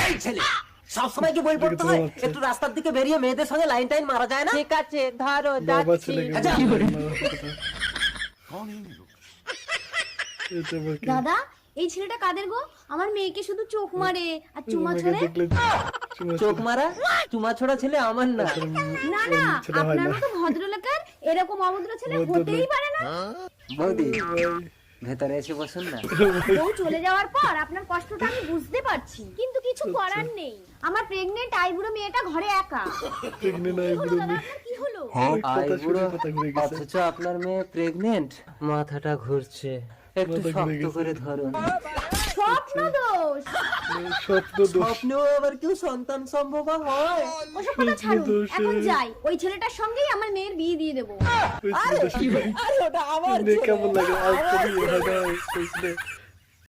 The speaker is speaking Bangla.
এই ছেলে সবসময় কি বই পড়তে হয়? একটু রাস্তার দিকে বেরিয়ে মেয়েদের সঙ্গে লাইন টাইন মারা যায় না? ঠিক আছে ধরো যাচ্ছি। দাদা এই ছেলেটা কাদের গো? আমার মেয়েকে শুধু চোখ মারে আর চুমা ছোড়ে। চোখ মারা চুমা ছোড়া ছেলে আমার না। না না, আপনার মতো ভদ্রলোকের এরকম অভদ্র ছেলে হতেই পারে না। বৌদি ভেতরে এসে বসুন না। বউ চলে যাওয়ার পর আপনার কষ্টটা আমি বুঝতে পারছি, কিন্তু কিছু করার নেই। আমার প্রেগনেন্ট আইবুড়ো মেয়েটা ঘরে একা। কি হলো দাদা, আপনার কি হলো? আইবুড়ো অথচ আপনার মেয়ে প্রেগনেন্ট। মাথাটা ঘুরছে, একটু শক্ত করে ধরুন। স্বপ্ন দোষ। স্বপ্নেও আবার কেউ সন্তান সম্ভব হয়? ওসব কথা ছাড়ুন, এখন যাই। ওই ছেলেটার সঙ্গেই আমার মেয়ের বিয়ে দিয়ে দেবো। আরে ওটা আমার কেমন লাগে